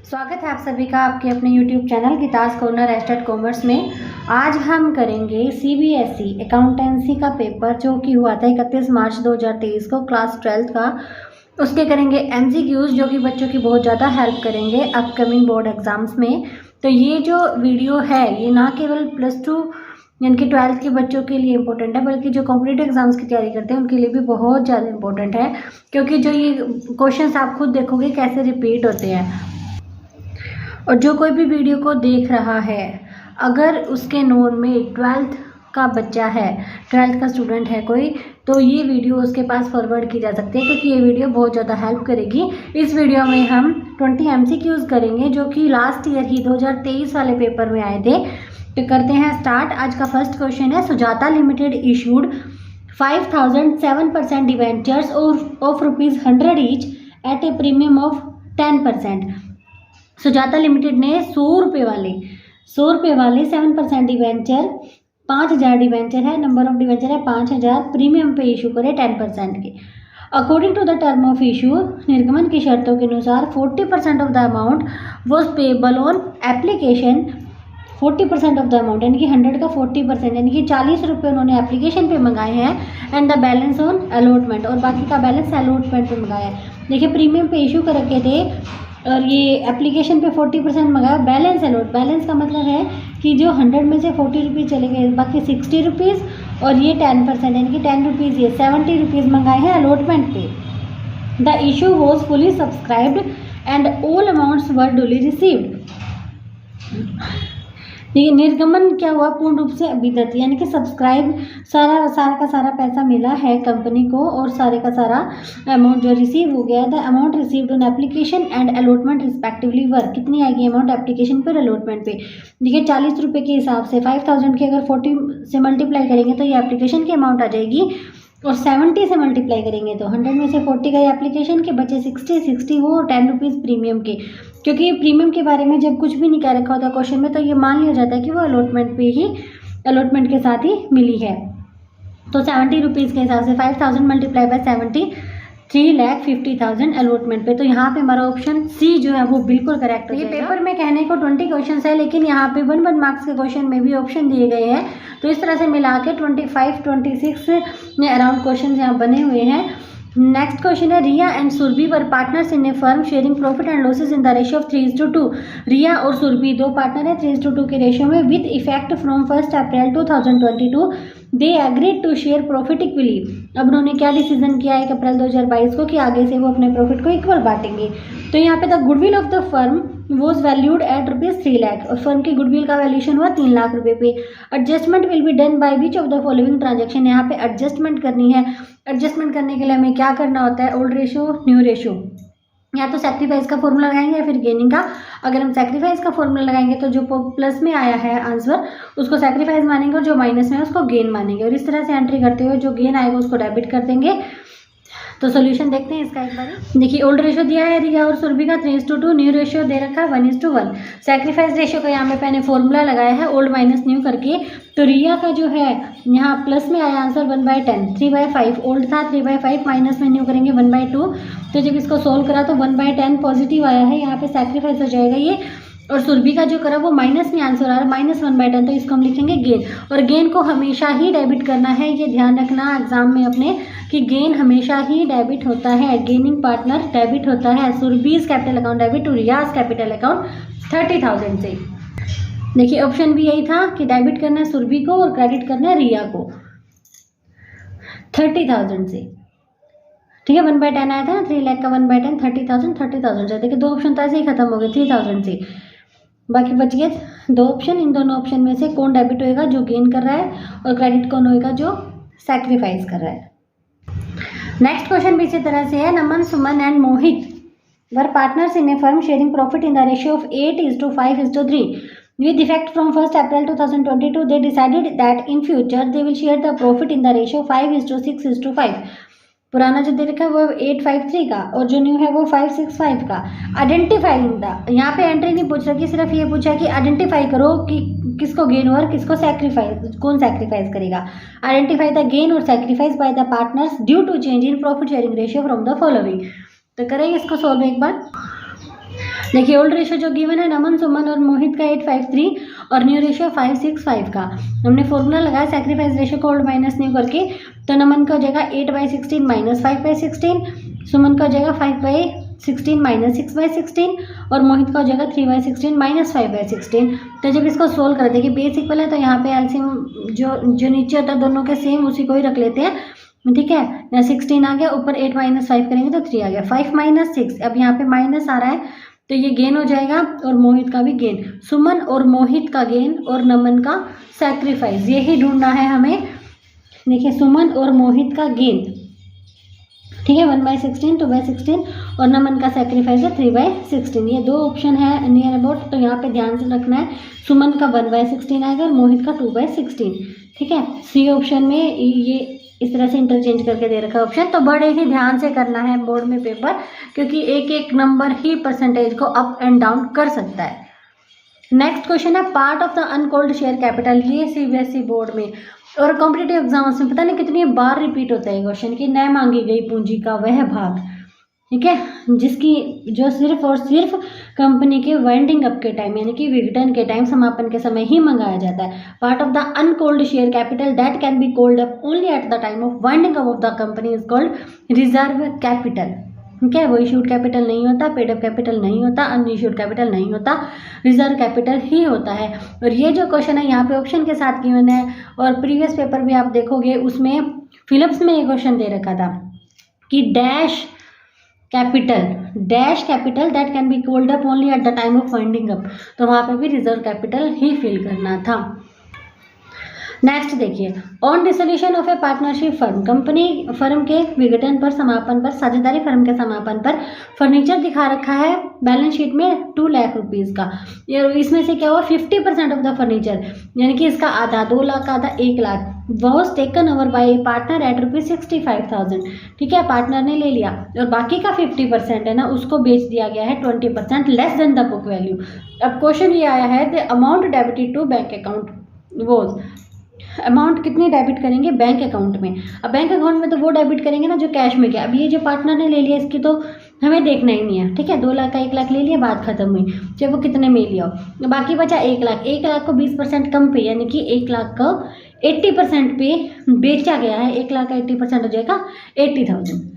स्वागत है आप सभी का आपके अपने YouTube चैनल किताज कॉर्नर एस्टेट कॉमर्स में। आज हम करेंगे CBSE अकाउंटेंसी का पेपर जो कि हुआ था 31 मार्च 2023 को क्लास 12th का। उसके करेंगे MCQs जो कि बच्चों की बहुत ज़्यादा हेल्प करेंगे अपकमिंग बोर्ड एग्ज़ाम्स में। तो ये जो वीडियो है ये ना केवल +2 यानी कि 12th के बच्चों के लिए इम्पोर्टेंट है बल्कि जो कॉम्पिटिटिव एग्जाम्स की तैयारी करते हैं उनके लिए भी बहुत ज़्यादा इम्पोर्टेंट है, क्योंकि जो ये क्वेश्चंस आप खुद देखोगे कैसे रिपीट होते हैं। और जो कोई भी वीडियो को देख रहा है अगर उसके नोन में 12th का बच्चा है, 12th का स्टूडेंट है कोई, तो ये वीडियो उसके पास फॉरवर्ड की जा सकती है क्योंकि ये वीडियो बहुत ज़्यादा हेल्प करेगी। इस वीडियो में हम 20 MCQs करेंगे जो कि लास्ट ईयर ही 2023 वाले पेपर में आए थे। तो करते हैं स्टार्ट। आज का फर्स्ट क्वेश्चन है, Sujata limited issued 5007% debentures of ₹100 each at a premium of 10%। Sujata limited ने 100 रुपये वाले 7% डिवेंचर, 5000 डिवेंचर है, नंबर ऑफ डिवेंचर है 5000, प्रीमियम पे इशू करे 10% के। According to the term of issue, निर्गमन की शर्तों के अनुसार 40% of the amount was payable on application. 40% of the amount यानी कि 100 का 40% यानी कि 40 रुपये उन्होंने एप्लीकेशन पे मंगाए हैं and the balance on allotment, और बाकी का बैलेंस अलॉटमेंट पे मंगाया है। देखिए प्रीमियम पे इशू कर रखे थे और ये एप्लीकेशन पे 40% मंगाया, बैलेंस अलॉट। बैलेंस का मतलब है कि जो 100 में से 40 रुपीज़ चले गए, बाकी 60 रुपीज़ और ये 10% यानी कि 10 रुपीज़, ये 70 रुपीज़ मंगाए हैं अलॉटमेंट पे। The issue was fully subscribed and all amounts were duly received. ये निर्गमन क्या हुआ, पूर्ण रूप से अभिदत्त यानी कि सब्सक्राइब, सारा का सारा पैसा मिला है कंपनी को और सारे का सारा अमाउंट जो रिसीव हो गया। The amount received on application and allotment respectively were, कितनी आएगी अमाउंट एप्लीकेशन पर अलॉटमेंट पे। देखिए 40 रुपये के हिसाब से 5000 के अगर 40 से मल्टीप्लाई करेंगे तो ये एप्लीकेशन की अमाउंट आ जाएगी, और 70 से मल्टीप्लाई करेंगे तो 100 में से 40 का एप्लीकेशन के बचे 60 वो 10 रुपीज़ प्रीमियम के। क्योंकि प्रीमियम के बारे में जब कुछ भी नहीं कह रखा होता क्वेश्चन में तो ये मान लिया जाता है कि वो अलॉटमेंट के साथ ही मिली है। तो 70 रुपीज़ के हिसाब से 5000 मल्टीप्लाई बाय 70, 3,50,000 अलॉटमेंट पे। तो यहाँ पे हमारा ऑप्शन सी जो है वो बिल्कुल करेक्ट है। ये पेपर में कहने को 20 क्वेश्चन है लेकिन यहाँ पे 1 मार्क्स के क्वेश्चन में भी ऑप्शन दिए गए हैं, तो इस तरह से मिला के 25-26 अराउंड क्वेश्चन यहाँ बने हुए हैं। नेक्स्ट क्वेश्चन है, Riya and Surabhi were partners in a firm sharing profit and losses in the ratio of 3:2। Riya और सुरभि दो पार्टनर है 3:2 के रेशियो में। With effect from 1 April 2022 they agreed to share profit equally. अब उन्होंने क्या डिसीजन किया 1 अप्रैल 2022 को कि आगे से वो अपने प्रॉफिट को इक्वल बांटेंगे। तो यहाँ पे the goodwill of the firm was valued at ₹3 lakh, और फर्म की गुडविल का वैल्यूएशन हुआ 3 लाख रुपए पे। Adjustment will be done by which of the following transaction, यहाँ पे एडजस्टमेंट करनी है। एडजस्टमेंट करने के लिए हमें क्या करना होता है, ओल्ड रेशियो न्यू रेशियो, या तो सैक्रिफाइस का फॉर्मूला लगाएंगे या फिर गेनिंग का। अगर हम सैक्रिफाइस का फॉर्मूला लगाएंगे तो जो प्लस में आया है आंसर उसको सैक्रिफाइस मानेंगे और जो माइनस में है उसको गेन मानेंगे, और इस तरह से एंट्री करते हुए जो गेन आएगा उसको डेबिट कर देंगे। तो सोल्यूशन देखते हैं इसका एक बार। देखिए ओल्ड रेशियो दिया है रिया और सुरभि का 3:2, न्यू रेशियो दे रखा है 1:1। सैक्रिफाइस रेशियो का यहाँ पे मैंने फॉर्मूला लगाया है ओल्ड माइनस न्यू करके। तो रिया का जो है यहाँ प्लस में आया आंसर 1/10, 3/5 ओल्ड था, 3/5 माइनस में न्यू करेंगे 1/2। तो जब इसको सोल्व करा तो 1/10 पॉजिटिव आया है, यहाँ पे सैक्रिफाइस हो जाएगा ये। और सुरभि का जो करा वो माइनस में आंसर आ रहा है -1/10, तो इसको हम लिखेंगे गेन। और गेन को हमेशा ही डेबिट करना है, ये ध्यान रखना एग्जाम में अपने कि गेन हमेशा ही डेबिट होता है, गेनिंग पार्टनर डेबिट होता है। Surabhi's capital account debit to Riya's capital account 30,000 से। देखिए ऑप्शन भी यही था कि डेबिट करना है सुरभि को और क्रेडिट करना है रिया को 30,000 से। ठीक है 1/10 आया था ना, 3 लाख का 1/10, 30,000 से। देखिए 2 ऑप्शन तो ऐसे ही खत्म हो गए 3000 से, बाकी बच गए 2 ऑप्शन। इन दोनों ऑप्शन में से कौन डेबिट होएगा, जो गेन कर रहा है, और क्रेडिट कौन होएगा, जो सैक्रिफाइस कर रहा है। नेक्स्ट क्वेश्चन भी इसी तरह से है, Naman, Suman and Mohit were partners in a firm sharing profit in the ratio of 8:5:3। With effect from 1 April 2022, they decided that in future they will share the profit in the ratio 5:6:5। पुराना जो दे रखा है वो 853 का और जो न्यू है वो 565 का। आइडेंटिफाइंग द, यहाँ पे एंट्री नहीं पूछ रहा कि सिर्फ ये पूछा कि आइडेंटिफाई करो कि किसको गेन और किसको सैक्रिफाइस, कौन सैक्रिफाइस करेगा। आइडेंटिफाई द गेन और sacrifice by the partners due to change in profit sharing ratio from the following. तो करेंगे इसको सॉल्व एक बार। देखिए ओल्ड रेशियो जो गिवन है नमन सुमन और मोहित का 853 और न्यू रेशियो 565 का, हमने फॉर्मूला लगाया सैक्रिफाइस रेशियो को ओल्ड माइनस न्यू करके, तो नमन का हो जाएगा 8/16 माइनस 5/16, सुमन का हो जाएगा 5/16 माइनस 6/16 और मोहित का हो जाएगा 3/16 माइनस 5/16। तो जब इसको सोल्व कर देखिए बेस इक्वल है तो यहाँ पे एलसीएम जो नीचे होता है दोनों के सेम उसी को ही रख लेते हैं, ठीक है। यहाँ 16 आ गया, ऊपर 8 - 5 करेंगे तो 3 आ गया, 5 - 6, अब यहाँ पे माइनस आ रहा है तो ये गेन हो जाएगा और मोहित का भी गेन, सुमन और मोहित का गेन और नमन का सैक्रिफाइस, ये ही ढूंढना है हमें। देखिए सुमन और मोहित का गेन, ठीक है, 1/16, 2/16 और नमन का सैक्रिफाइस है 3/16। ये दो ऑप्शन है नियर अबाउट, तो यहाँ पे ध्यान से रखना है, सुमन का 1/16 आएगा और मोहित का 2/16, ठीक है। सी ऑप्शन में ये इस तरह से इंटरचेंज करके दे रखा है ऑप्शन, तो बड़े ही ध्यान से करना है बोर्ड में पेपर, क्योंकि एक एक नंबर ही परसेंटेज को अप एंड डाउन कर सकता है। नेक्स्ट क्वेश्चन है part of the uncalled share capital, ये सीबीएसई बोर्ड में और कॉम्पिटिटिव एग्जाम्स में पता नहीं कितनी बार रिपीट होता है क्वेश्चन कि न मांगी गई पूंजी का वह भाग, ठीक है, जिसकी जो सिर्फ और सिर्फ कंपनी के वाइंडिंग अप के टाइम यानी कि विघटन के टाइम समापन के समय ही मंगाया जाता है। Part of the uncalled share capital that can be called up only at the time of winding up of the company is called reserve capital, ठीक है। वो इशूड कैपिटल नहीं होता, पेड अप कैपिटल नहीं होता, अनइशूड कैपिटल नहीं होता, reserve capital ही होता है। और ये जो क्वेश्चन है यहाँ पे ऑप्शन के साथ गिवन है और प्रीवियस पेपर भी आप देखोगे उसमें फिलिप्स में ये क्वेश्चन दे रखा था कि dash capital that can be called up only at the time of winding up, तो वहाँ पे भी रिजर्व कैपिटल ही फिल करना था। नेक्स्ट देखिए on dissolution of A partnership firm, company firm के विघटन पर समापन पर साझेदारी फर्म के समापन पर फर्नीचर दिखा रखा है बैलेंस शीट में 2 लाख रुपीज़ का, इसमें से क्या हुआ 50% ऑफ द फर्नीचर यानी कि इसका आधा 2 लाख का आधा 1 lakh was taken over by partner eight ₹65,000, ठीक है, पार्टनर ने ले लिया और बाकी का 50% है ना उसको बेच दिया गया है 20% less than the book value. अब क्वेश्चन ये आया है the amount debited to bank account was, amount कितनी डेबिट करेंगे बैंक अकाउंट में, अब बैंक अकाउंट में तो वो डेबिट करेंगे ना जो कैश में गया, अब ये जो पार्टनर ने ले लिया इसकी तो हमें देखना ही नहीं है, ठीक है, 2 लाख का 1 लाख ले लिया बात खत्म हुई, चाहे वो कितने में लिया हो, बाकी बचा 1 लाख, 1 लाख को 20% कम पे यानी कि 1 लाख को 80% पे बेचा गया है, 1 लाख का 80% हो जाएगा 80,000।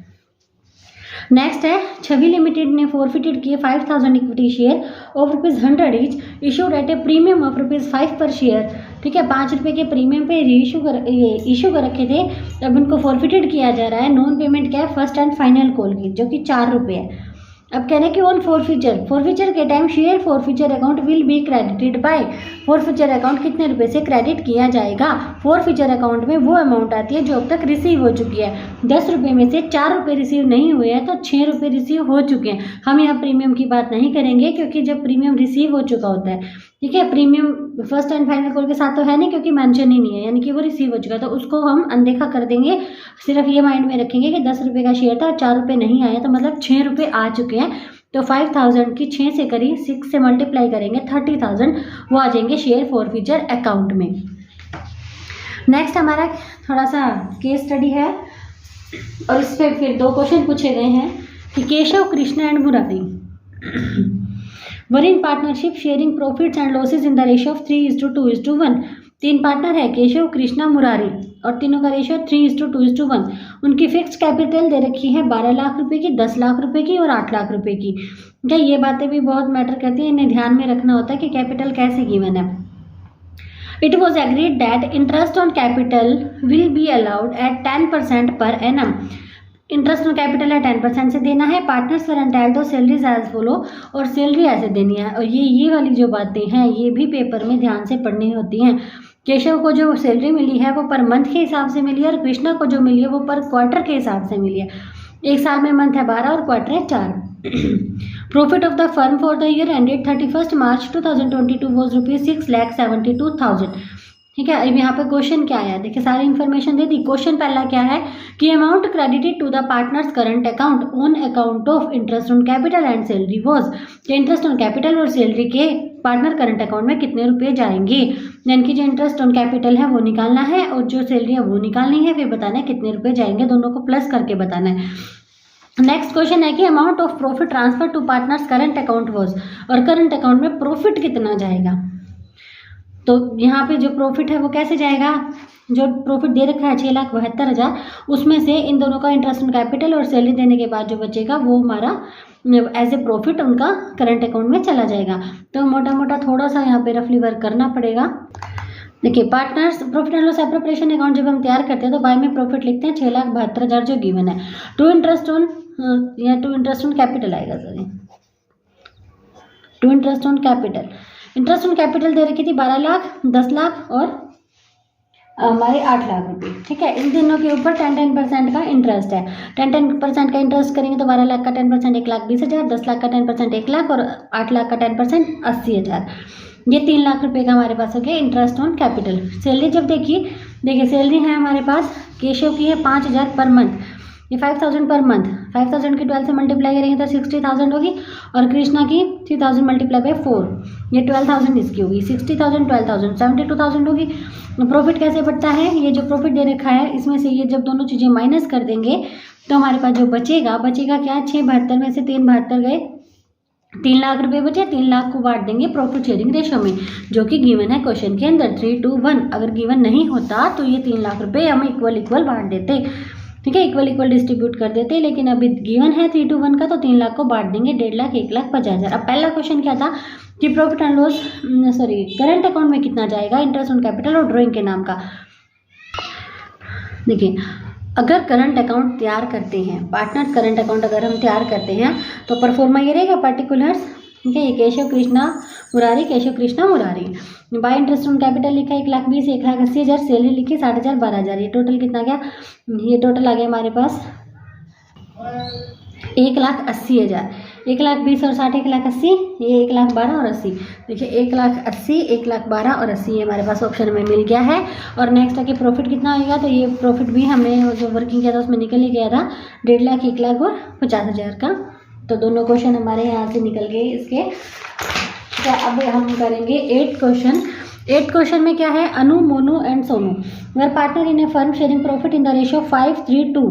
नेक्स्ट है छवि लिमिटेड ने फॉरफिटेड किए 5,000 equity share of ₹100 each issued at a premium of ₹5 पर शेयर, ठीक है, 5 रुपये के प्रीमियम पे इशू कर रखे थे, अब उनको फॉरफिटेड किया जा रहा है। नॉन पेमेंट क्या है फर्स्ट एंड फाइनल कॉल की जो कि 4 रुपये है। अब कह रहे हैं कि ऑन फॉरफिचर के time share forfeiture account will be credited bye, forfeiture account कितने रुपए से क्रेडिट किया जाएगा, फॉरफिचर अकाउंट में वो अमाउंट आती है जो अब तक रिसीव हो चुकी है, 10 रुपये में से 4 रुपये रिसीव नहीं हुए हैं तो 6 रुपये रिसीव हो चुके हैं। हम यहाँ प्रीमियम की बात नहीं करेंगे क्योंकि जब प्रीमियम रिसीव हो चुका होता है, ठीक है, premium first and final call के साथ तो है नहीं क्योंकि मेंशन ही नहीं है यानी कि वो रिसीव हो चुका है, तो उसको हम अनदेखा कर देंगे। सिर्फ ये माइंड में रखेंगे कि 10 रुपये का शेयर था और 4 रुपये नहीं आया तो मतलब 6 रुपये आ चुके हैं, तो 5,000 की 6 से करी 6 से मल्टीप्लाई करेंगे 30,000 वो आ जाएंगे शेयर फॉरफिचर अकाउंट में। नेक्स्ट हमारा थोड़ा सा केस स्टडी है और इस पर फिर 2 क्वेश्चन पूछे गए हैं कि Keshav Krishna and Murari were in partnership sharing profits and losses in the ratio of 3:2:1। 3 partner है केशव कृष्णा मुरारी और तीनों का रेशियो 3:2:1। उनकी फिक्स कैपिटल दे रखी है 12 लाख रुपए की, 10 लाख रुपए की और 8 लाख रुपए की। क्या ये बातें भी बहुत मैटर करती हैं, इन्हें ध्यान में रखना होता है कि कैपिटल कैसे गिवन है। It was agreed that interest on capital will be allowed at 10% per annum. Interest on capital है 10% से देना है। Partners for entitled salaries as follow, और सैलरी ऐसे देनी है। और ये वाली जो बातें हैं ये भी पेपर में ध्यान से पढ़नी होती हैं। केशव को जो सैलरी मिली है वो पर मंथ के हिसाब से मिली है और कृष्णा को जो मिली है वो पर क्वार्टर के हिसाब से मिली है। एक साल में मंथ है 12 और क्वार्टर है 4। Profit of the firm for the year ended 31 March 2022 was ₹6,72,000। ठीक है, अब यहाँ पे क्वेश्चन क्या आया, देखिए सारी इन्फॉर्मेशन दे दी। क्वेश्चन पहला क्या है कि amount credited to the partners current account on account of interest on capital and salary was, interest on capital और सैलरी के पार्टनर करंट अकाउंट में कितने रुपए जाएंगे, यानी कि जो इंटरेस्ट ऑन कैपिटल है वो निकालना है और जो सैलरी है वो निकालनी है, फिर बताना है कितने रुपए जाएंगे, दोनों को प्लस करके बताना है। नेक्स्ट क्वेश्चन है कि amount of profit transfer to partners current account was, और करंट अकाउंट में प्रॉफिट कितना जाएगा। तो यहाँ पे जो प्रॉफिट है वो कैसे जाएगा, जो प्रॉफिट दे रखा है 6,72,000, उसमें से इन दोनों का इंटरेस्ट ऑन कैपिटल और सैलरी देने के बाद जो बचेगा वो हमारा एज ए प्रॉफिट उनका करंट अकाउंट में चला जाएगा। तो मोटा मोटा थोड़ा सा यहाँ पे रफली वर्क करना पड़ेगा। देखिए partners profit and loss appropriation account जब हम तैयार करते हैं तो बाय में प्रॉफिट लिखते हैं 6,72,000 जो गिवन है, टू इंटरेस्ट ऑन कैपिटल आएगा, sorry to interest on capital. Interest on capital दे रखी थी 12 लाख, 10 लाख और हमारे 8 लाख रुपए, ठीक है। इन तीनों के ऊपर 10% का इंटरेस्ट है। 10% का इंटरेस्ट करेंगे तो 12 लाख का 10% 1,20,000, 10 लाख का 10% 1 लाख और 8 लाख का 10% 80,000। ये 3 लाख रुपए का हमारे पास हो गया इंटरेस्ट ऑन कैपिटल। सैलरी जब देखिए सैलरी है हमारे पास, केशव की है 5,000 पर मंथ, ये 5,000 पर मंथ, 5,000 की 12 से मल्टीप्लाई करेंगे तो 60,000 होगी, और कृष्णा की 3,000 मल्टीप्लाई बाय 4, ये 12,000 इसकी होगी, 60,000 12,000 72,000 होगी। प्रॉफिट कैसे बढ़ता है, ये जो प्रॉफिट दे रखा है इसमें से ये जब दोनों चीज़ें माइनस कर देंगे तो हमारे पास जो बचेगा क्या, 6,72 में से 3,72 गए, 3 लाख रुपए बचे, 3 लाख को बांट देंगे प्रॉफिट शेयरिंग रेशो में, जो कि गिवन है क्वेश्चन के अंदर 3:1। अगर गिवन नहीं होता तो ये 3 लाख रुपए हम इक्वल बांट देते, ठीक है, इक्वल डिस्ट्रीब्यूट कर देते, लेकिन अभी गिवन है 3:1 का तो 3 लाख को बांट देंगे 1.5 लाख 1,50,000। अब पहला क्वेश्चन क्या था कि profit and loss current account में कितना जाएगा इंटरेस्ट ऑन कैपिटल और ड्राइंग के नाम का। देखिए अगर करंट अकाउंट तैयार करते हैं, पार्टनर्स करंट अकाउंट अगर हम तैयार करते हैं तो परफॉर्मा ये रहेगा पर्टिकुलर्स, ठीक है, ये Keshav Krishna Murari, Keshav Krishna Murari. Bye interest on capital लिखा 1,20,000, 1,80,000, सैलरी लिखी 60,000, 12,000, ये टोटल कितना गया, ये टोटल आ गया हमारे पास 1,80,000। 1,20,000 और 60 1,80,000, ये 1,12,000 और 80। देखिए 1,80,000, 1,12,000 और 80 ये हमारे पास ऑप्शन में मिल गया है। और नेक्स्ट है कि प्रॉफिट कितना आएगा, तो ये प्रॉफिट भी हमें जो वर्किंग किया था उसमें निकल ही गया था 1.5 लाख 1 लाख और 50,000 का। तो दोनों क्वेश्चन हमारे यहाँ से निकल गए इसके। तो अब हम करेंगे 8 क्वेश्चन। 8 क्वेश्चन में क्या है, Anu Monu and Sonu were partner in a firm sharing profit in the ratio 5:3:2।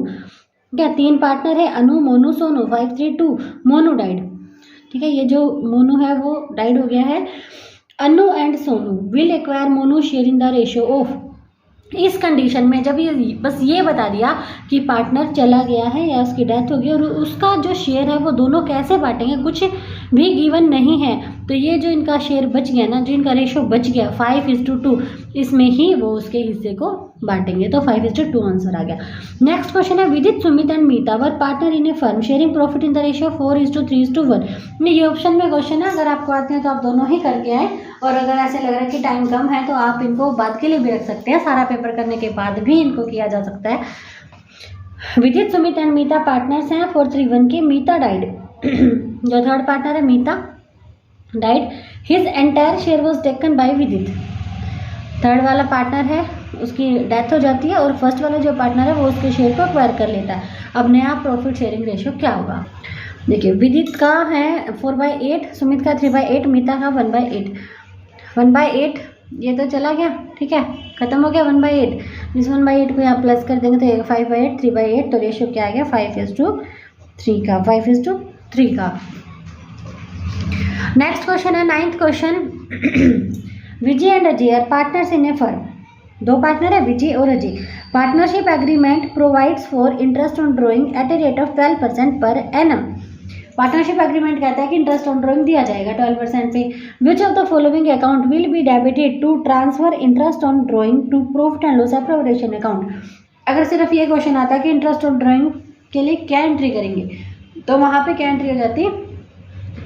क्या 3 पार्टनर है, अनु मोनू सोनू, 5:3:2, मोनू डाइड, ठीक है, ये जो मोनू है वो डाइड हो गया है। Anu and Sonu will acquire Monu share in the ratio of, इस कंडीशन में जब ये बस ये बता दिया कि पार्टनर चला गया है या उसकी डेथ हो गई और उसका जो शेयर है वो दोनों कैसे बांटेंगे, कुछ भी गिवन नहीं है, तो ये जो इनका शेयर बच गया ना, जो इनका रेशो बच गया 5:2, इसमें ही वो उसके हिस्से को बांटेंगे, तो 5:2 आंसर आ गया। नेक्स्ट क्वेश्चन है Vidit Sumit and Mita were partner in a firm sharing profit in the ratio 4:3:1। ये ऑप्शन में क्वेश्चन है, अगर आपको आते हैं तो आप दोनों ही करके आए, और अगर ऐसे लग रहा है कि टाइम कम है तो आप इनको बाद के लिए भी रख सकते हैं, सारा पेपर करने के बाद भी इनको किया जा सकता है। Vidit Sumit and Meeta partners हैं 4:3:1 के। मीता डाइड, जो थर्ड पार्टनर है Meeta died, his entire share was taken by Vidit. Third वाला पार्टनर है उसकी डेथ हो जाती है और फर्स्ट वाला जो पार्टनर है वो उसके शेयर को एक्वायर कर लेता है। अब नया प्रॉफिट शेयरिंग रेशियो क्या होगा, देखिए विदित का है 4/8, सुमित का 3/8, मीता का 1/8। 1/8 ये तो चला गया, ठीक है, खत्म हो गया 1/8। इस 1/8 को यहाँ प्लस कर देंगे तो 5/8, 3/8, तो रेशियो क्या आ गया 5:3 का, 5:3 का। नेक्स्ट क्वेश्चन है 9th question. Vijay and Ajay are partners in a firm, 2 partner है विजय और Ajay. Partnership agreement provides for interest on drawing at a rate of 12% per annum. Partnership agreement कहता है कि इंटरेस्ट ऑन ड्रॉइंग दिया जाएगा 12% पे। Which of the following account will be debited to transfer interest on drawing to profit and loss appropriation account. अगर सिर्फ ये question आता है कि इंटरेस्ट ऑन ड्रॉइंग के लिए क्या एंट्री करेंगे, तो वहाँ पे क्या एंट्री हो जाती है,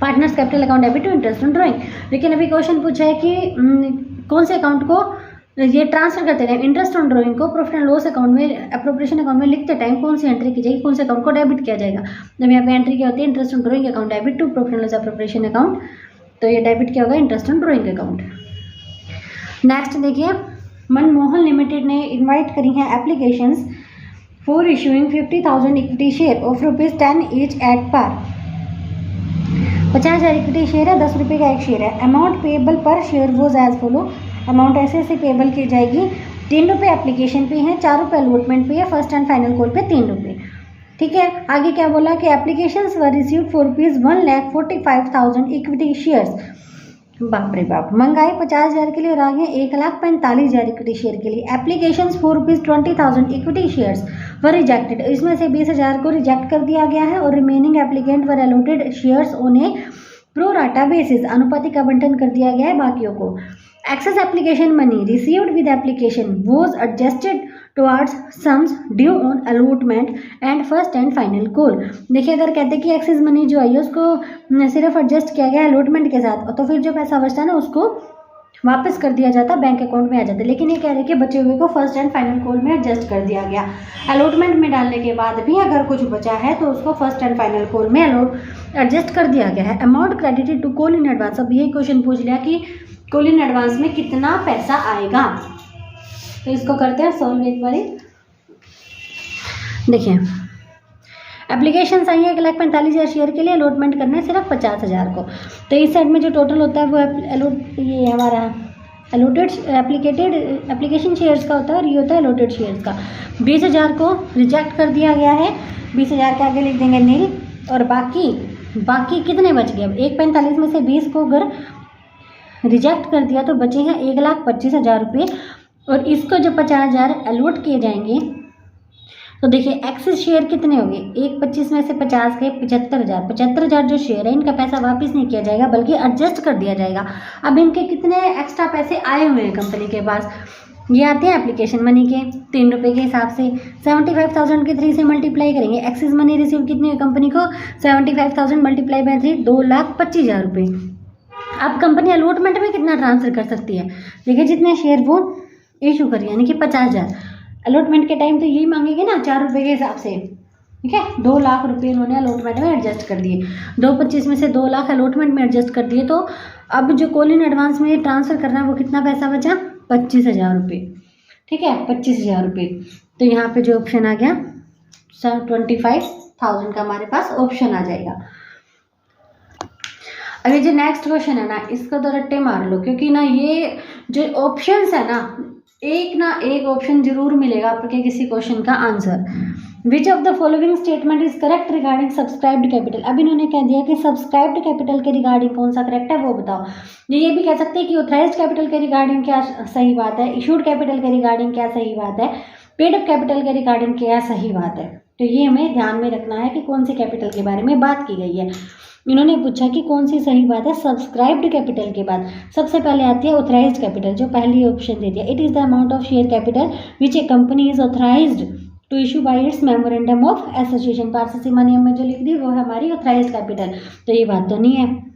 partners capital account debit to interest on drawing. लेकिन अभी क्वेश्चन पूछा है कि कौन से अकाउंट को ये ट्रांसफर करते रहे, इंटरेस्ट ऑन ड्रॉइंग को प्रॉफिट एंड लॉस अकाउंट में, एप्रोप्रिएशन अकाउंट में लिखते टाइम कौन सी एंट्री की जाएगी, कौन से अकाउंट को डेबिट किया जाएगा। जब यहाँ पे एंट्री क्या होती है, interest on drawing account debit to profit and loss appropriation account, तो ये डेबिट क्या होगा, interest on drawing account. Next देखिए, मनमोहन लिमिटेड ने इन्वाइट करी हैं applications for issuing 50,000 equity share of ₹10 each at par. 50,000 equity share है, 10 रुपये का एक शेयर है। Amount payable per share was as follow, amount ऐसे पेएबल की जाएगी। 3 रुपये एप्लीकेशन पे है, 4 रुपये अलॉटमेंट पे है, फर्स्ट एंड फाइनल कॉल पे 3 रुपये, ठीक है, आगे क्या बोला कि applications were received for ₹1,45,000 equity shares. बाप रे बाप, मंगाई 50,000 के लिए और आगे 1,45,000 इक्विटी शेयर के लिए। Applications for ₹20,000 equity shares were rejected, इसमें से 20,000 को रिजेक्ट कर दिया गया है और remaining applicant were allotted shares on a pro rata basis, अनुपातिक आवंटन कर दिया गया है बाकियों को। Excess application money received with application was adjusted towards sums due on allotment and first and final call. देखिए, अगर कहते हैं कि एक्सेस मनी जो है उसको सिर्फ एडजस्ट किया गया अलॉटमेंट के साथ, तो फिर जो पैसा बचता है ना उसको वापस कर दिया जाता, बैंक अकाउंट में आ जाता। लेकिन ये कह रहे हैं कि बचे हुए को फर्स्ट एंड फाइनल कॉल में एडजस्ट कर दिया गया। अलॉटमेंट में डालने के बाद भी अगर कुछ बचा है तो उसको फर्स्ट एंड फाइनल कॉल में एडजस्ट कर दिया गया है। Amount credited to call in advance, अब यही क्वेश्चन पूछ लिया कि कॉल इन एडवांस में कितना पैसा आएगा, तो इसको करते हैं सॉल्व एक बारी। देखिए, एप्लीकेशन आई है 1,45,000 शेयर के लिए, अलॉटमेंट करना है सिर्फ 50,000 को। तो इस साइड में जो टोटल होता है वो ये हमारा अलॉटेड एप्लीकेशन शेयर्स का होता है और ये होता है अलॉटेड शेयर्स का। 20,000 को रिजेक्ट कर दिया गया है, 20,000 के आगे लिख देंगे नील, और बाकी कितने बच गए। अब 1,45,000 में से 20 को अगर रिजेक्ट कर दिया तो बचे हैं 1,25,000 रुपये, और इसको जब 50,000 अलॉट किए जाएंगे तो देखिए एक्सेस शेयर कितने हो गए, 1,25,000 में से 50 गए 75,000। 75,000 जो शेयर है इनका पैसा वापस नहीं किया जाएगा बल्कि एडजस्ट कर दिया जाएगा। अब इनके कितने एक्स्ट्रा पैसे आए हुए हैं कंपनी के पास, ये आते हैं एप्लीकेशन मनी के 3 रुपये के हिसाब से। 75,000 के 3 से मल्टीप्लाई करेंगे। एक्सेस मनी रिसीव कितनी हुई कंपनी को, 75,000 मल्टीप्लाई बाय 3, 2,25,000 रुपये। अब कंपनी अलॉटमेंट में कितना ट्रांसफर कर सकती है, देखिए जितने शेयर वो इशू करिए, यानी कि 50,000। अलॉटमेंट के टाइम तो यही मांगेंगे ना 4 रुपये के हिसाब से, ठीक है। 2 लाख रुपये इन्होंने अलॉटमेंट में एडजस्ट कर दिए, 2,25,000 में से 2 लाख अलॉटमेंट में एडजस्ट कर दिए। तो अब जो कॉल इन एडवांस में ट्रांसफ़र करना है वो कितना पैसा बचा, 25,000 रुपये, ठीक है, 25,000 रुपये। तो यहाँ पे जो ऑप्शन आ गया 25,000 का हमारे पास ऑप्शन आ जाएगा। अभी जो नेक्स्ट क्वेश्चन है ना, इसको तो रट्टे मार लो, क्योंकि ना ये जो ऑप्शंस है ना एक ऑप्शन जरूर मिलेगा आपके किसी क्वेश्चन का answer. Which of the following statement is correct regarding subscribed capital. अब इन्होंने कह दिया कि सब्सक्राइब्ड कैपिटल के रिगार्डिंग कौन सा करेक्ट है वो बताओ। ये भी कह सकते हैं कि ऑथराइज्ड कैपिटल के रिगार्डिंग क्या सही बात है, इशूड कैपिटल के रिगार्डिंग क्या सही बात है, पेड अप कैपिटल के रिगार्डिंग क्या सही बात है। तो ये हमें ध्यान में रखना है कि कौन सी कैपिटल के बारे में बात की गई है। इन्होंने पूछा कि कौन सी सही बात है, सब्सक्राइब्ड कैपिटल के बाद सबसे पहले आती है ऑथराइज्ड कैपिटल, जो पहली ऑप्शन दे दिया। It is the amount of share capital which a company is authorised to issue by its memorandum of association. पारसी नियम में जो लिख दी वो है हमारी ऑथराइज्ड कैपिटल, तो ये बात तो नहीं है।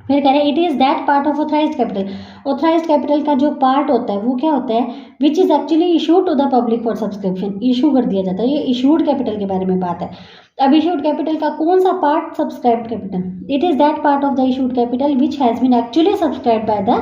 फिर कह रहे हैं it is that part of authorised capital. Authorised capital का जो पार्ट होता है वो क्या होता है, which is actually issue to the public for subscription, इशू कर दिया जाता है। ये इशूड कैपिटल के बारे में बात है। अब इशूड कैपिटल का कौन सा part, subscribed capital. It is that part of the issued capital which has been actually subscribed by the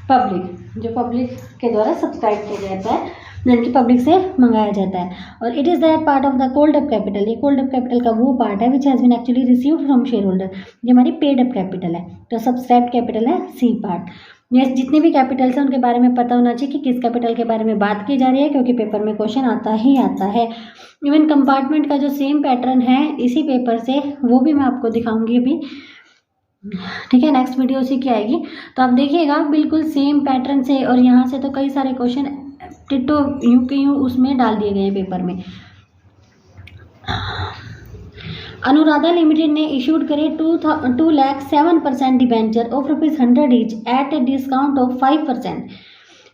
public, जो पब्लिक के द्वारा सब्सक्राइब किया जाता है, यानी कि पब्लिक से मंगाया जाता है। और it is that part of the called up capital, ये कॉल्ड अप कैपिटल का वो पार्ट है which has been actually received from share holder, ये हमारी पेड अप कैपिटल है। तो सब्सक्राइब्ड कैपिटल है सी पार्ट। ये जितने भी कैपिटल्स हैं उनके बारे में पता होना चाहिए कि किस कैपिटल के बारे में बात की जा रही है, क्योंकि पेपर में क्वेश्चन आता ही आता है। इवन कंपार्टमेंट का जो सेम पैटर्न है इसी पेपर से, वो भी मैं आपको दिखाऊंगी अभी, ठीक है। नेक्स्ट वीडियो उसी की आएगी, तो आप देखिएगा बिल्कुल सेम पैटर्न से। और यहाँ से तो कई सारे क्वेश्चन टिट्टो यूं के यूं उसमें डाल दिए गए हैं पेपर में। अनुराधा लिमिटेड ने इशूड करे 2,07% debenture of ₹100 each at a discount of 5%,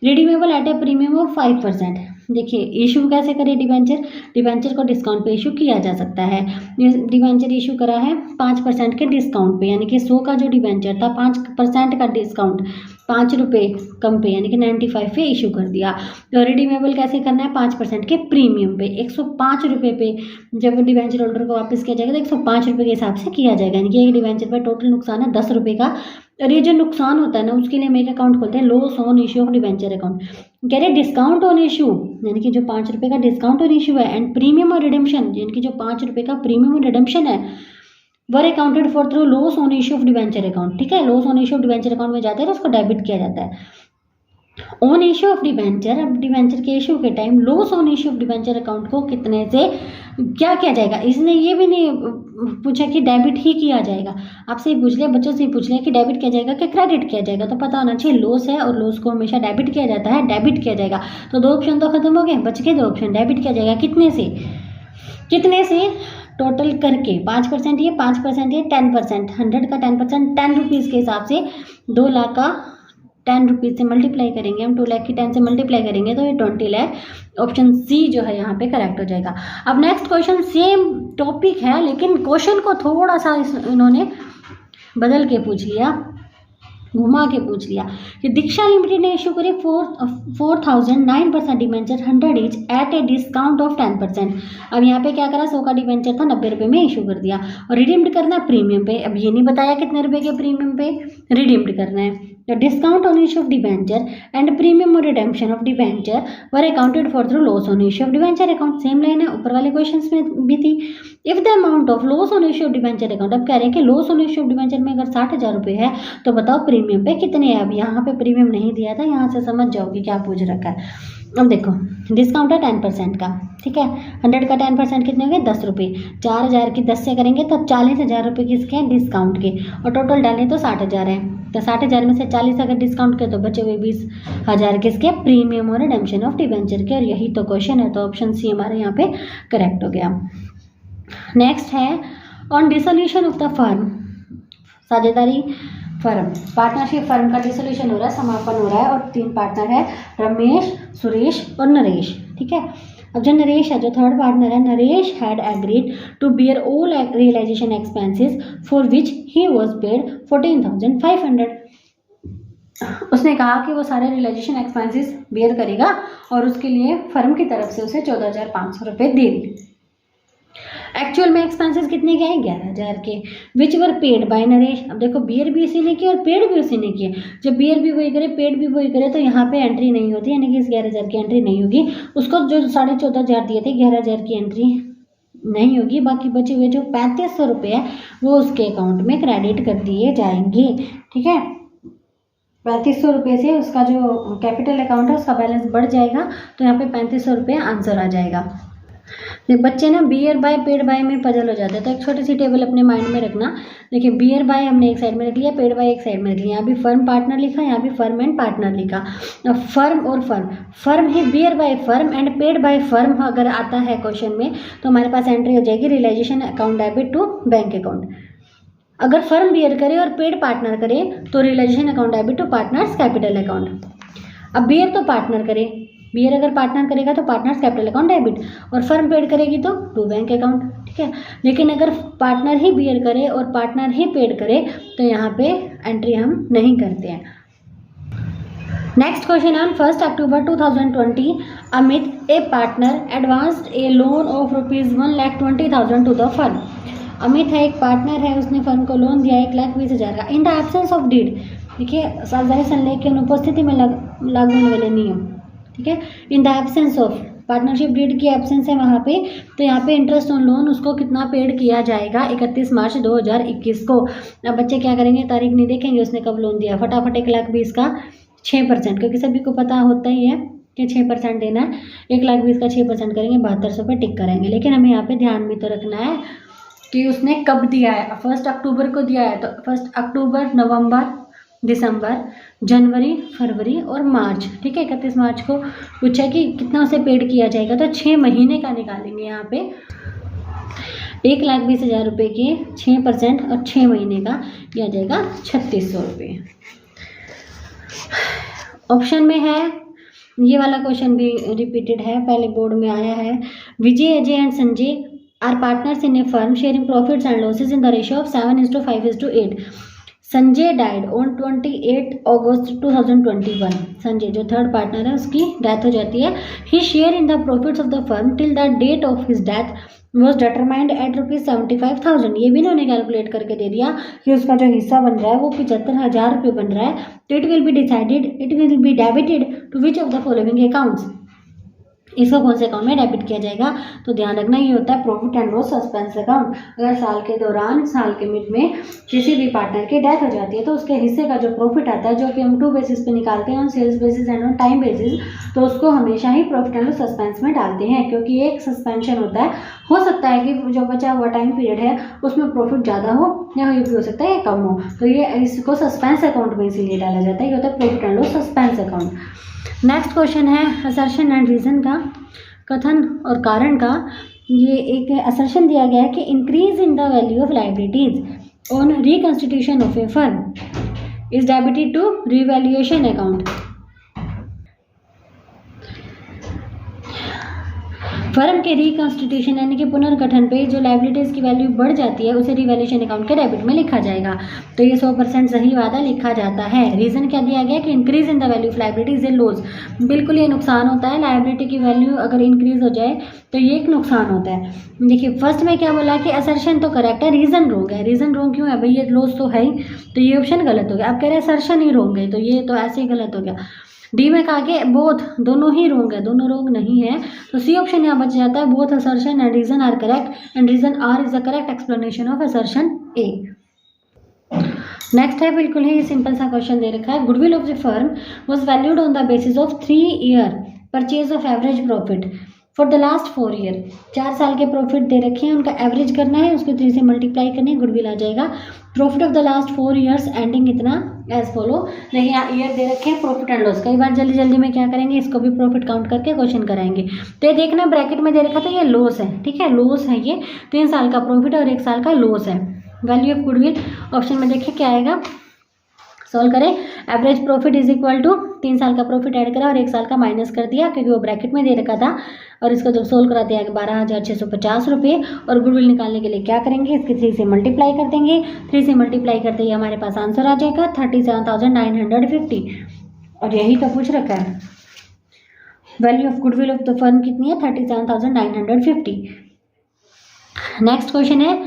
redeemable eight a premium of 5%। देखिए इशू कैसे करें डिबेंचर को डिस्काउंट पे इशू किया जा सकता है। डिबेंचर इशू करा है 5% के डिस्काउंट पे, यानी कि 100 का जो डिबेंचर था 5% का डिस्काउंट 5 रुपये कम पे, यानी कि 95 पे इशू कर दिया। तो रिडीमेबल कैसे करना है, 5% के प्रीमियम पे 105 रुपये पे जब डिबेंचर होल्डर को वापस किया जाएगा तो 105 रुपये के हिसाब से किया जाएगा, यानी कि एक डिबेंचर पर टोटल नुकसान है 10 रुपये का। और ये जो नुकसान होता है ना उसके लिए हम एक अकाउंट खोलते हैं, loss on issue of debenture account. कह रहे डिस्काउंट ऑन इशू, यानी कि जो 5 रुपये का डिस्काउंट ऑन इशू है, एंड प्रीमियम और रिडेम्पशन, यानी कि जो 5 रुपये का प्रीमियम और रिडेम्पशन है, were accounted for through loss on issue of debenture account. ठीक है, loss on issue of debenture account में जाते हैं तो उसको डेबिट किया जाता है। ऑन इश्यू ऑफ डिवेंचर, अब डिवेंचर के इशू के time loss on issue of debenture account को कितने से क्या किया जाएगा। इसने ये भी नहीं पूछा कि डेबिट ही किया जाएगा, आपसे ही पूछ लिया, बच्चों से ही पूछ लिया कि डेबिट किया जाएगा कि क्रेडिट किया जाएगा। तो पता होना चाहिए लॉस है और लॉस को हमेशा डेबिट किया जाता है, डेबिट किया जाएगा। तो 2 ऑप्शन तो खत्म हो गए, बच गए 2 ऑप्शन। डेबिट किया जाएगा कितने से, कितने से टोटल करके 5% ये 5% ये 10%, 100 का 10% 10 रुपीज़ के हिसाब से 2 लाख का 10 रुपीज़ से मल्टीप्लाई करेंगे हम, 2 लाख की 10 से मल्टीप्लाई करेंगे तो ये 20 लाख। ऑप्शन सी जो है यहाँ पे करेक्ट हो जाएगा। अब नेक्स्ट क्वेश्चन सेम टॉपिक है लेकिन क्वेश्चन को थोड़ा सा इन्होंने बदल के पूछ लिया, घुमा के पूछ लिया कि दीक्षा लिमिटेड ने इशू करे 4009% debenture 100 each at a discount of 10%। अब यहाँ पे क्या करा, 100 का डिवेंचर था 90 रुपये में इशू कर दिया और रिडीम्ड करना प्रीमियम पे। अब ये नहीं बताया कितने रुपए के प्रीमियम पे रिडीम्ड करना है। तो discount on issue of debenture and premium और redemption of debenture were accounted for through loss on issue of debenture account. Same line है ऊपर वाले क्वेश्चन में भी थी। If the amount of loss on issue of debenture account, अब कह रहे हैं कि loss on issue of debenture में अगर 60,000 रुपये है तो बताओ प्रीमियम पे कितने हैं। अब यहाँ पे प्रीमियम नहीं दिया था, यहाँ से समझ जाओगे क्या पूछ रखा है। अब देखो डिस्काउंट है 10% का, ठीक है। 100 का 10% कितने हो गए 10 रुपये, 4,000 की 10 से करेंगे तो 40,000 रुपये किसके हैं डिस्काउंट के, और टोटल डालें तो 60,000 है। तो 60,000 में से 40 अगर डिस्काउंट के तो बचे हुए 20,000 किसके, प्रीमियम और रिडेम्पशन ऑफ डिवेंचर के। और यही तो क्वेश्चन है, तो ऑप्शन सी हमारे यहाँ पे करेक्ट हो गया। नेक्स्ट है on dissolution of the firm, साझेदारी फर्म, पार्टनरशिप फर्म का डिसोल्यूशन हो रहा है, समापन हो रहा है और 3 पार्टनर है रमेश, सुरेश और नरेश, ठीक है। अब जो नरेश है, जो थर्ड पार्टनर है, Naresh had agreed to bear all realisation expenses for which he was paid 14,500। उसने कहा कि वो सारे रियलाइजेशन एक्सपेंसेस बियर करेगा और उसके लिए फर्म की तरफ से उसे 14,500 रुपये दे दी। एक्चुअल में एक्सपेंसेस कितने के हैं 11,000 के, विच वर पेड बाय नरेश। अब देखो बियर भी उसी ने की और पेड भी उसी ने किए। जब बियर भी वही करे पेड भी वही करे तो यहाँ पे एंट्री नहीं होती, यानी कि इस 11,000 की एंट्री नहीं होगी। उसको जो 14,500 दिए थे 11,000 की एंट्री नहीं होगी। बाकी बचे हुए जो 3,500 रुपये है वो उसके अकाउंट में क्रेडिट कर दिए जाएंगे, ठीक है। 3,500 रुपये से उसका जो कैपिटल अकाउंट है उसका बैलेंस बढ़ जाएगा, तो यहाँ पे 3,500 रुपये आंसर आ जाएगा। बच्चे ना बियर बाय पेड बाय में पजल हो जाते हैं, तो एक छोटी सी टेबल अपने माइंड में रखना। देखिए बियर बाय हमने एक साइड में रख लिया, पेड बाय एक साइड में रख लिया। यहाँ भी फर्म पार्टनर लिखा, यहाँ भी फर्म एंड पार्टनर लिखा। अब फर्म और फर्म ही bear by firm and paid by firm अगर आता है क्वेश्चन में तो हमारे पास एंट्री हो जाएगी realisation account debit to bank account. अगर फर्म बियर करे और पेड पार्टनर करे तो realisation account debit to partners capital account. अब बियर तो पार्टनर करे, बियर अगर पार्टनर करेगा तो पार्टनर्स कैपिटल अकाउंट डेबिट, और फर्म पेड करेगी तो टू बैंक अकाउंट, ठीक है। लेकिन अगर पार्टनर ही बियर करे और पार्टनर ही पेड करे तो यहाँ पे एंट्री हम नहीं करते हैं। Next question on 1 October 2020 Amit a partner advanced a loan of ₹1,20,000 to the firm. Amit है एक पार्टनर है, उसने फर्म को लोन दिया 1,20,000 का in the absence of deed. देखिए साझेदारी संलेख की अनुपस्थिति में लागू होने वाले नियम, ठीक है। In the absence of partnership deed की एब्सेंस है वहाँ पे, तो यहाँ पे इंटरेस्ट ऑन लोन उसको कितना पेड किया जाएगा 31 मार्च 2021 को। अब बच्चे क्या करेंगे, तारीख नहीं देखेंगे उसने कब लोन दिया, फटाफट 1,20,000 का 6%, क्योंकि सभी को पता होता ही है कि 6% देना है। 1,20,000 का 6% करेंगे 7200 पे टिक करेंगे। लेकिन हमें यहाँ पे ध्यान भी तो रखना है कि उसने कब दिया है। 1 अक्टूबर को दिया है तो 1 अक्टूबर, नवंबर, दिसंबर, जनवरी, फरवरी और मार्च, ठीक है। 31 मार्च को पूछा कि कितना उसे पेड किया जाएगा, तो 6 महीने का निकालेंगे। यहाँ पे 1,20,000 रुपये के 6% और 6 महीने का यह आ जाएगा 3,600 रुपये। ऑप्शन में है ये वाला क्वेश्चन भी रिपीटेड है, पहले बोर्ड में आया है। Vijay, Ajay and Sanjay are partners in a firm sharing profits and losses in the ratio of 7:5:8। Sanjay died on 28 August 2021। Sanjay जो थर्ड पार्टनर है उसकी डेथ हो जाती है। He share in the profits of the firm till the date of his death was determined at ₹75,000। ये भी इन्होंने calculate करके दे दिया कि उसका जो हिस्सा बन रहा है वो 75,000 रुपये बन रहा है। तो it will be decided, it will be debited to which of the following accounts. इसको कौन से अकाउंट में डेबिट किया जाएगा? तो ध्यान रखना ये होता है profit and loss suspense account. अगर साल के दौरान, साल के मिड में किसी भी पार्टनर की डेथ हो जाती है तो उसके हिस्से का जो प्रॉफिट आता है, जो कि हम 2 बेसिस पे निकालते हैं, on sales basis and on time basis, तो उसको हमेशा ही प्रॉफिट एंड लॉस सस्पेंस में डालते हैं, क्योंकि एक सस्पेंशन होता है। हो सकता है कि जो बचा हुआ टाइम पीरियड है उसमें प्रॉफिट ज़्यादा हो या ये भी हो सकता है ये कम हो, तो ये इसको सस्पेंस अकाउंट में इसीलिए डाला जाता है। ये होता है profit and loss suspense account. Next question है असर्शन एंड रीजन का, कथन और कारण का। ये एक असर्शन दिया गया है कि increase in the value of liabilities on reconstitution of a firm is debited to revaluation account. Firm के रिकंस्टिट्यूशन यानी कि पुनर्गठन पे जो लाइबिलिटीज़ की वैल्यू बढ़ जाती है उसे रिवैल्यूएशन अकाउंट के डेबिट में लिखा जाएगा। तो ये 100% सही वादा लिखा जाता है। रीज़न क्या दिया गया कि increase in the value of liabilities A loss. बिल्कुल ये नुकसान होता है, लाइबिलिटी की वैल्यू अगर इंक्रीज हो जाए तो ये एक नुकसान होता है। देखिए फर्स्ट में क्या बोला कि असर्शन तो करेक्ट है, रीज़न रॉन्ग है। रीज़न रॉन्ग क्यों है भाई? ये लॉस तो है ही, तो ये ऑप्शन गलत हो गया। आप कह रहे हैं असर्शन ही रॉन्ग है, तो ये तो ऐसे ही गलत हो गया। डी में कहा कि बोथ, दोनों ही रोंग है, दोनों रोंग नहीं है, तो सी ऑप्शन यहाँ बच जाता है। Both assertion and reason are correct and reason R is the correct explanation of assertion A. Next है बिल्कुल ही सिंपल सा क्वेश्चन दे रखा है। Goodwill of the firm was valued on the basis of 3 year purchase of average profit for the last 4 year. 4 साल के profit दे रखे हैं, उनका एवरेज करना है, उसको 3 से मल्टीप्लाई करनी है, गुडविल आ जाएगा। Profit of the last 4 years ending इतना एज फॉलो। देखिए यहाँ ईयर दे रखे हैं, प्रॉफिट एंड लॉस। कई बार जल्दी जल्दी में क्या करेंगे, इसको भी प्रॉफिट काउंट करके क्वेश्चन कराएंगे। तो ये देखना ब्रैकेट में दे रखा था, ये लॉस है, ठीक है, लॉस है। ये 3 साल का प्रॉफिट और 1 साल का लॉस है। वैल्यू ऑफ गुडविल ऑप्शन में देखिए क्या आएगा, सॉल्व करें। Average profit is equal to 3 साल का प्रॉफिट ऐड करा और 1 साल का माइनस कर दिया, क्योंकि वो ब्रैकेट में दे रखा था। और इसको जब सोल्व करा दिया 12,650 रुपये। और गुडविल निकालने के लिए क्या करेंगे, इसके 3 से मल्टीप्लाई कर देंगे। 3 से मल्टीप्लाई करते ही हमारे पास आंसर आ जाएगा 37,950। और यही तो पूछ रखा है। Value of goodwill of the firm कितनी है, 37,950। नेक्स्ट क्वेश्चन है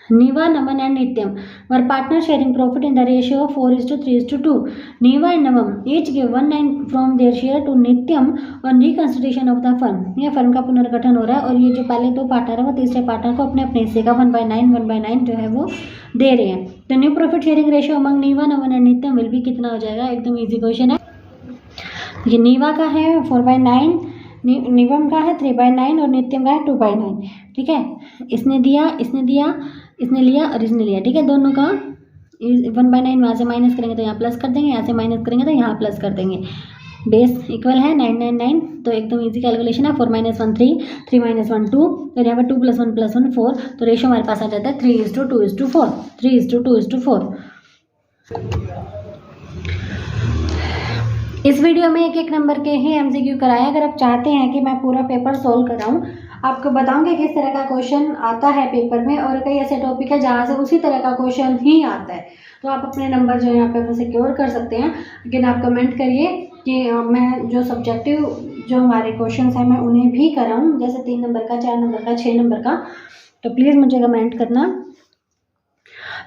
नीवा, Naman and Nityam were partner sharing profit in the ratio of 4:3:2। Neeva and Navam each give 1/9 from their share to Nityam on reconsideration of the firm. यह फर्म का पुनर्गठन हो रहा है और ये जो पहले 2 पार्टनर है वो तीसरे पार्टनर को अपने अपने हिस्से का 1/9 जो है वो दे रहे हैं। तो new profit sharing ratio among Neeva, Naman and Nityam will भी कितना हो जाएगा? एकदम ईजी क्वेश्चन है। ये नीवा का है 4/9, निगम का है 3/9 और नित्यम का है 2/9। ठीक है, इसने दिया, इसने दिया, इसने लिया और इसने लिया। ठीक है, दोनों का 1/9 वहाँ से माइनस करेंगे तो यहाँ प्लस कर देंगे, यहाँ से माइनस करेंगे तो यहाँ प्लस कर देंगे। बेस इक्वल है 999, तो एकदम इजी कैलकुलेशन है। 4 - 1 3, 3 - 1 2, तो यहाँ पर 2 + 1 + 1 4, तो रेशो हमारे पास आ जाता है 3:2:4, 3:2:4। इस वीडियो में एक एक नंबर के ही MCQ कराए। अगर आप चाहते हैं कि मैं पूरा पेपर सोल्व कराऊं, आपको बताऊंगी किस तरह का क्वेश्चन आता है पेपर में, और कई ऐसे टॉपिक है जहाँ से उसी तरह का क्वेश्चन ही आता है, तो आप अपने नंबर जो यहाँ पे सिक्योर कर सकते हैं। लेकिन आप कमेंट करिए कि मैं जो सब्जेक्टिव जो हमारे क्वेश्चन हैं मैं उन्हें भी कराऊँ, जैसे 3 नंबर का, 4 नंबर का, 6 नंबर का, तो प्लीज़ मुझे कमेंट करना।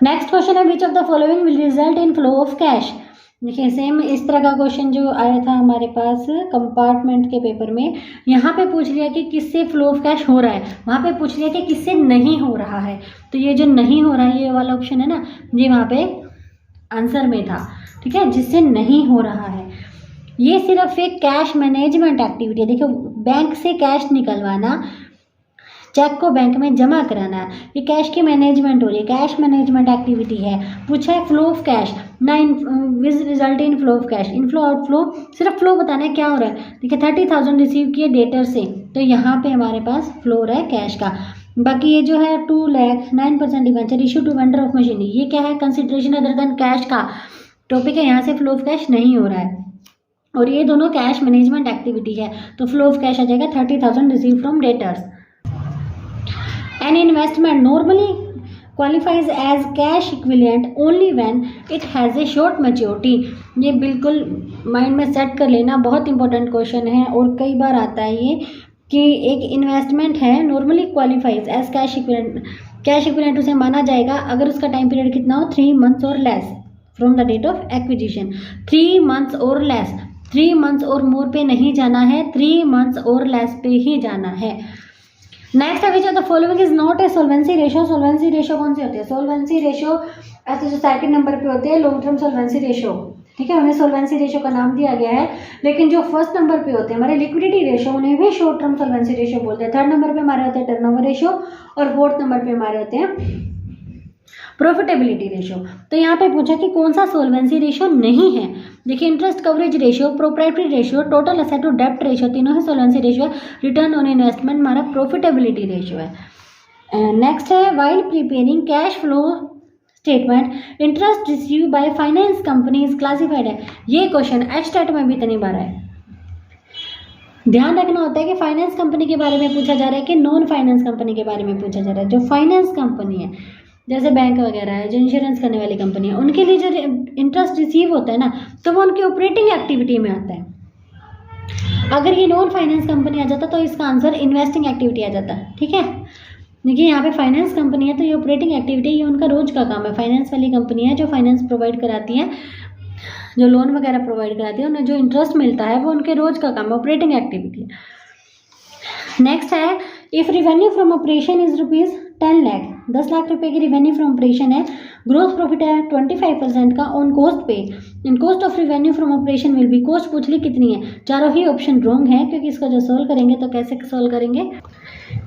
नेक्स्ट क्वेश्चन है which of the following will result in flow of cash. देखिए सेम इस तरह का क्वेश्चन जो आया था हमारे पास कंपार्टमेंट के पेपर में, यहाँ पे पूछ लिया कि किससे फ्लो ऑफ कैश हो रहा है, वहाँ पे पूछ लिया कि किससे नहीं हो रहा है। तो ये जो नहीं हो रहा है ये वाला ऑप्शन है ना, ये वहाँ पे आंसर में था। ठीक है, जिससे नहीं हो रहा है, ये सिर्फ एक कैश मैनेजमेंट एक्टिविटी है। देखो बैंक से कैश निकलवाना, चेक को बैंक में जमा कराना, ये कैश की मैनेजमेंट हो रही है, कैश मैनेजमेंट एक्टिविटी है। पूछा है फ्लो ऑफ कैश ना, result in flow of cash, inflow outflow, सिर्फ फ्लो बताना है क्या हो रहा है। देखिए 30,000 रिसीव किए डेटर से, तो यहाँ पे हमारे पास फ्लो हो रहा है कैश का। बाकी ये जो है 2 lakh 9% debenture issue to vendor of machinery, ये क्या है, कंसिडरेशन अदर देन कैश का टॉपिक है, यहाँ से फ्लो ऑफ कैश नहीं हो रहा है। और ये दोनों कैश मैनेजमेंट एक्टिविटी है, तो फ्लो ऑफ कैश आ जाएगा 30,000 receive from debtors. An investment normally qualifies as cash equivalent only when it has a short maturity। ये बिल्कुल माइंड में सेट कर लेना, बहुत इंपॉर्टेंट क्वेश्चन है और कई बार आता है ये कि एक इन्वेस्टमेंट है normally qualifies as cash equivalent, cash equivalent उसे माना जाएगा अगर उसका टाइम पीरियड कितना हो, 3 months or less from the date of acquisition, 3 months or less. 3 months or more पे नहीं जाना है, 3 मंथ्स और लेस पे ही जाना है। नेक्स्ट है which of the following is not a solvency ratio. Solvency ratio कौन सी होती है? सोल्वेंसी रेशियो ऐसे जो सेकंड नंबर पे होते हैं लॉन्ग टर्म सोल्वेंसी रेशियो, ठीक है, उन्हें सोल्वेंसी रेशियो का नाम दिया गया है। लेकिन जो फर्स्ट नंबर पे होते हैं हमारे लिक्विडिटी रेशियो, उन्हें भी शॉर्ट टर्म सोल्वेंसी रेशियो बोलते हैं। थर्ड नंबर पे हमारे होते हैं टर्नओवर रेशियो और फोर्थ नंबर पे हमारे होते हैं प्रॉफिटेबिलिटी रेशियो। तो यहाँ पे पूछा कि कौन सा सोल्वेंसी रेशियो नहीं है। देखिए interest coverage ratio, proprietary ratio, total asset to डेप्ट रेशियो, तीनों ही सोल्वेंसी रेशियो है। रिटर्न ऑन इन्वेस्टमेंट हमारा प्रॉफिटेबिलिटी रेशियो है। नेक्स्ट है while preparing cash flow statement interest receive by finance company is classified है। ये क्वेश्चन एचटेट में भी इतनी बार है। ध्यान रखना होता है कि फाइनेंस कंपनी के बारे में पूछा जा रहा है कि नॉन फाइनेंस कंपनी के बारे में पूछा जा रहा है। जो फाइनेंस कंपनी है जैसे बैंक वगैरह है, जो इंश्योरेंस करने वाली कंपनी है, उनके लिए जो इंटरेस्ट रिसीव होता है ना, तो वो उनकी ऑपरेटिंग एक्टिविटी में आता है। अगर ये नॉन फाइनेंस कंपनी आ जाता तो इसका आंसर इन्वेस्टिंग एक्टिविटी आ जाता, ठीक है। देखिए यहाँ पे फाइनेंस कंपनी है तो ये ऑपरेटिंग एक्टिविटी, ये उनका रोज का काम है। फाइनेंस वाली कंपनी है जो फाइनेंस प्रोवाइड कराती है, जो लोन वगैरह प्रोवाइड कराती है, उन्हें जो इंटरेस्ट मिलता है वो उनके रोज का काम है, ऑपरेटिंग एक्टिविटी। नेक्स्ट है if revenue from operation is ₹10 lakh, 10 lakh रुपए की रिवेन्यू फ्रॉम ऑपरेशन है, ग्रोथ प्रॉफिट है 25% का ऑन कॉस्ट पे, in cost of revenue from operation will be, cost पूछ ली कितनी है, चारों ही ऑप्शन रॉन्ग है क्योंकि इसको जो सोल्व करेंगे तो कैसे सोल्व करेंगे।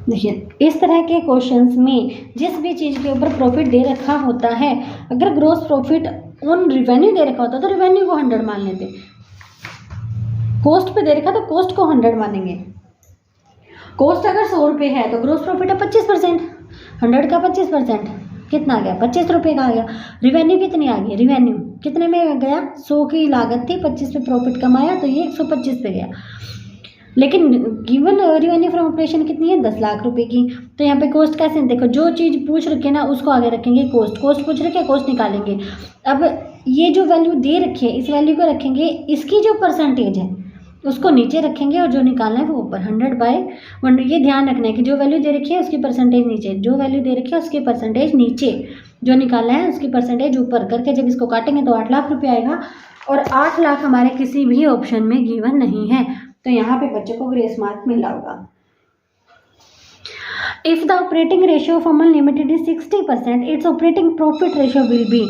देखिए इस तरह के क्वेश्चंस में जिस भी चीज़ के ऊपर प्रॉफिट दे रखा होता है, अगर ग्रोस प्रॉफिट ऑन रिवेन्यू दे रखा होता तो रिवेन्यू को 100 मान लेते, कॉस्ट पे दे रखा तो कॉस्ट को 100 मानेंगे। कॉस्ट अगर 100 रुपये है तो ग्रोस प्रॉफिट है 25%, 100 का 25% कितना आ गया? 25 रुपये का आ गया। रिवेन्यू कितनी आ गई? रिवेन्यू कितने में गया? 100 की लागत थी, 25 पे प्रॉफिट कमाया तो ये 125 पे गया। लेकिन गिवन रिवेन्यू फ्रॉम ऑपरेशन कितनी है? 10 लाख रुपए की। तो यहाँ पे कॉस्ट कैसे, देखो जो चीज़ पूछ रखे ना उसको आगे रखेंगे, कॉस्ट पूछ रखे कॉस्ट निकालेंगे। अब ये जो वैल्यू दे रखी है इस वैल्यू को रखेंगे, इसकी जो परसेंटेज है उसको नीचे रखेंगे और जो निकालना है वो ऊपर। 100/100, ये ध्यान रखना है कि जो वैल्यू दे रखी है उसकी परसेंटेज नीचे, जो वैल्यू दे रखी है उसकी परसेंटेज नीचे, जो निकालना है उसकी परसेंटेज ऊपर करके जब इसको काटेंगे तो 8 लाख रुपये आएगा। और 8 लाख हमारे किसी भी ऑप्शन में गिवन नहीं है, तो यहाँ पे बच्चों को ग्रेस मार्क मिला होगा। If the operating ratio of Aman limited is 60%, it's operating profit ratio will be.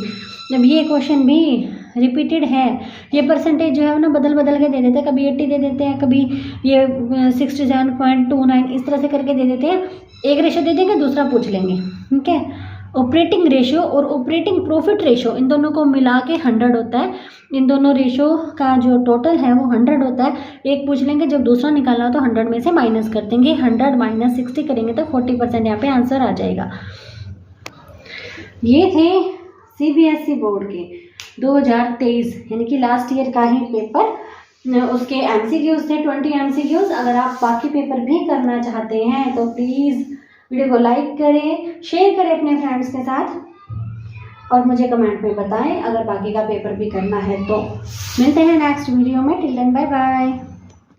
जब ये क्वेश्चन भी रिपीटेड है, ये परसेंटेज जो है ना बदल के दे देते हैं, कभी 80 दे देते हैं, कभी ये 67.29 इस तरह से करके दे देते हैं। एक रेशियो दे देंगे दूसरा पूछ लेंगे, ठीक है। ऑपरेटिंग रेशियो और ऑपरेटिंग प्रॉफिट रेशियो इन दोनों को मिला के 100 होता है। इन दोनों रेशियो का जो टोटल है वो 100 होता है। एक पूछ लेंगे, जब दूसरा निकालना हो तो 100 में से माइनस कर देंगे। 100 - 60 करेंगे तो 40% यहाँ पे आंसर आ जाएगा। ये थे CBSE बोर्ड के 2023 यानी कि लास्ट ईयर का ही पेपर। उसके MCQs थे 20 MCQs। अगर आप बाकी पेपर भी करना चाहते हैं तो प्लीज़ वीडियो को लाइक करें, शेयर करें अपने फ्रेंड्स के साथ और मुझे कमेंट में बताएं अगर बाकी का पेपर भी करना है तो। मिलते हैं नेक्स्ट वीडियो में। Till then bye bye.